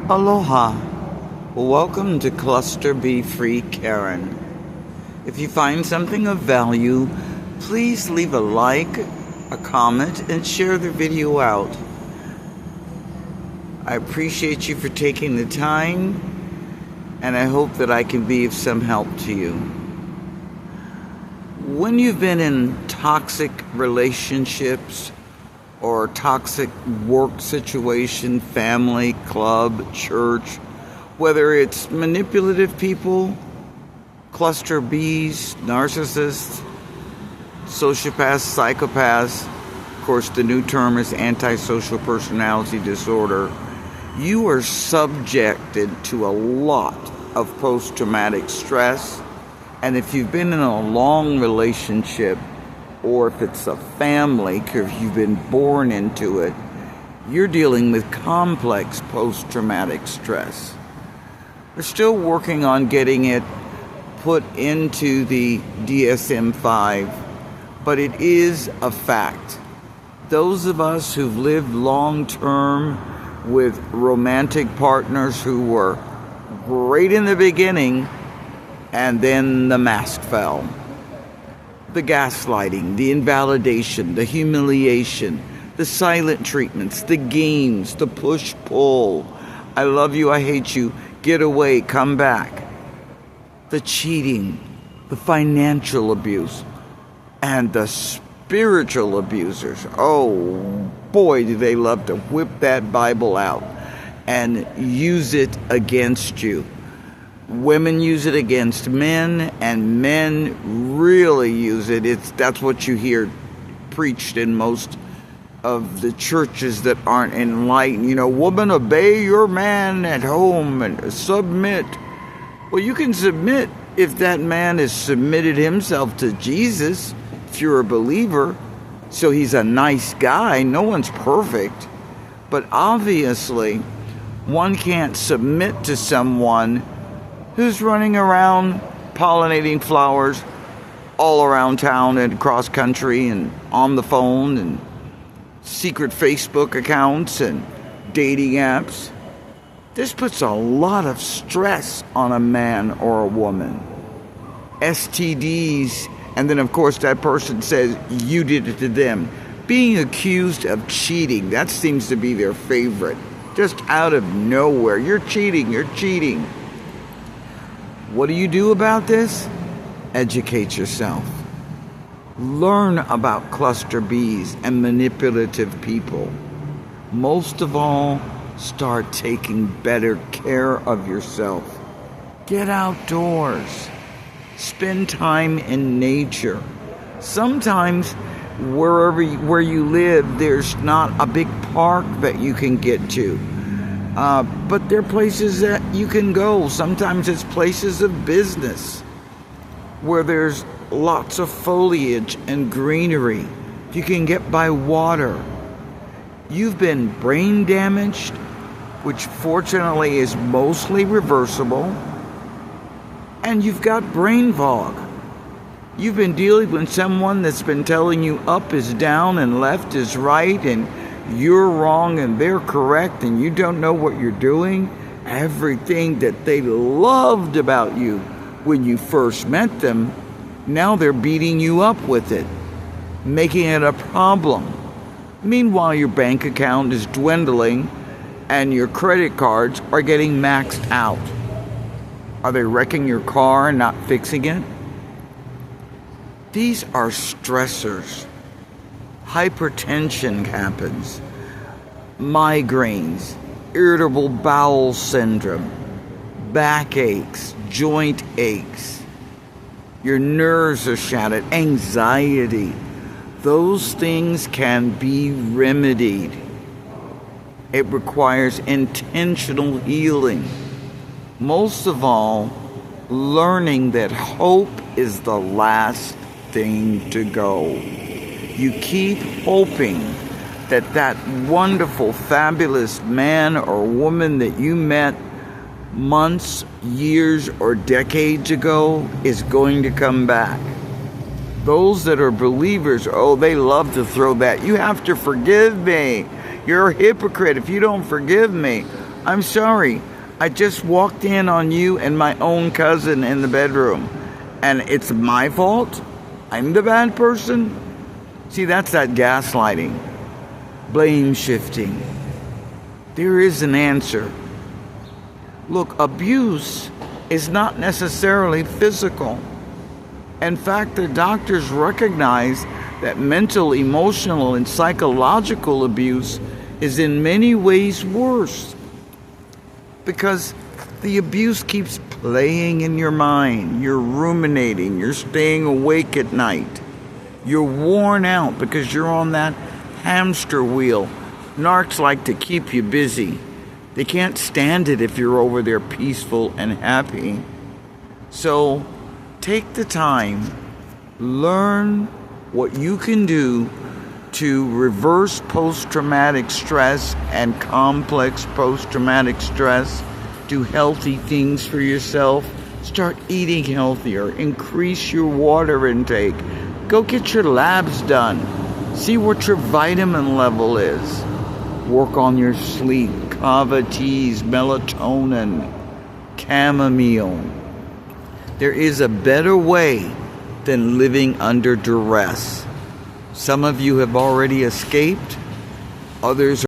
Aloha. Welcome to Cluster Be Free Karen. If you find something of value, please leave a like, a comment, and share the video out. I appreciate you for taking the time, and I hope that I can be of some help to you. When you've been in toxic relationships or toxic work situation, family, club, church, whether it's manipulative people, cluster Bs, narcissists, sociopaths, psychopaths, of course the new term is antisocial personality disorder, you are subjected to a lot of post-traumatic stress. And if you've been in a long relationship, or if it's a family, because you've been born into it, you're dealing with complex post-traumatic stress. We're still working on getting it put into the DSM-5, but it is a fact. Those of us who've lived long-term with romantic partners who were great in the beginning, and then the mask fell. The gaslighting, the invalidation, the humiliation, the silent treatments, the games, the push-pull, I love you, I hate you, get away, come back, the cheating, the financial abuse, and the spiritual abusers. Oh boy, do they love to whip that Bible out and use it against you. Women use it against men, and men really use it. That's what you hear preached in most of the churches that aren't enlightened. You know, woman, obey your man at home and submit. Well, you can submit if that man has submitted himself to Jesus, if you're a believer. So he's a nice guy. No one's perfect. But obviously, one can't submit to someone who's running around pollinating flowers all around town and across country and on the phone and secret Facebook accounts and dating apps. This puts a lot of stress on a man or a woman. STDs, and then of course that person says you did it to them. Being accused of cheating, that seems to be their favorite. Just out of nowhere, you're cheating, you're cheating. What do you do about this? Educate yourself. Learn about cluster Bs and manipulative people. Most of all, start taking better care of yourself. Get outdoors. Spend time in nature. Sometimes where you live, there's not a big park that you can get to. But there are places that you can go. Sometimes it's places of business where there's lots of foliage and greenery. You can get by water. You've been brain damaged, which fortunately is mostly reversible, and you've got brain fog. You've been dealing with someone that's been telling you up is down and left is right, and you're wrong and they're correct, and you don't know what you're doing. Everything that they loved about you when you first met them, now they're beating you up with it, making it a problem. Meanwhile, your bank account is dwindling and your credit cards are getting maxed out. Are they wrecking your car and not fixing it? These are stressors. Hypertension happens, migraines, irritable bowel syndrome, backaches, joint aches, your nerves are shattered, anxiety. Those things can be remedied. It requires intentional healing. Most of all, learning that hope is the last thing to go. You keep hoping that that wonderful, fabulous man or woman that you met months, years, or decades ago is going to come back. Those that are believers, oh, they love to throw that. You have to forgive me. You're a hypocrite if you don't forgive me. I'm sorry. I just walked in on you and my own cousin in the bedroom. And it's my fault? I'm the bad person? See, that's that gaslighting. Blame shifting. There is an answer. Look, abuse is not necessarily physical. In fact, the doctors recognize that mental, emotional, and psychological abuse is in many ways worse, because the abuse keeps playing in your mind. You're ruminating. You're staying awake at night. You're worn out because you're on that hamster wheel. Narcs like to keep you busy. They can't stand it if you're over there peaceful and happy. So take the time, learn what you can do to reverse post-traumatic stress and complex post-traumatic stress. Do healthy things for yourself. Start eating healthier. Increase your water intake. Go get your labs done. See what your vitamin level is. Work on your sleep. Kava teas, melatonin, chamomile. There is a better way than living under duress. Some of you have already escaped. Others